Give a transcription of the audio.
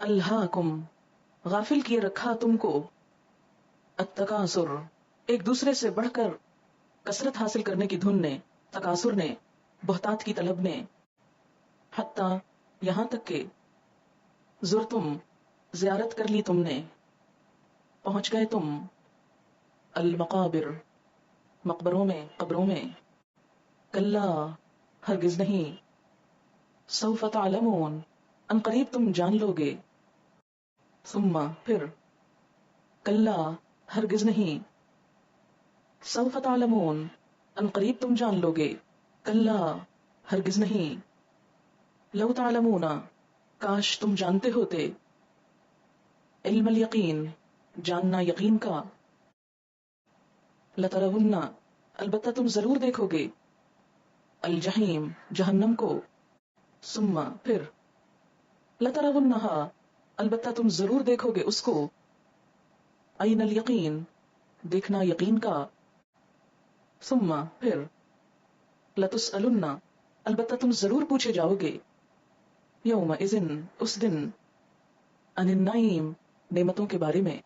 الہاکم غافل کیے رکھا تم کو، التکاثر ایک دوسرے سے بڑھ کر کثرت حاصل کرنے کی دھن نے، تکاثر نے، بہتات کی طلب نے، حتیٰ یہاں تک کہ زرتم زیارت کر لی تم نے، پہنچ گئے تم المقابر مقبروں میں، قبروں میں، کلا ہرگز نہیں، سوف تعلمون ان قریب تم جان لو گے، ثم پھر، کلا ہرگز نہیں، سوف تعلمون ان قریب تم جان لو گے، کلا ہرگز نہیں، لو تعلمون کاش تم جانتے ہوتے، علم الیقین جاننا یقین کا، لترون البتہ تم ضرور دیکھو گے، الجحیم جہنم کو، ثم پھر، لترونہا البتہ تم ضرور دیکھو گے اس کو، عین الیقین دیکھنا یقین کا، ثم پھر، لتسألن البتہ تم ضرور پوچھے جاؤ گے، یومئذ اس دن، عن النعیم نعمتوں کے بارے میں،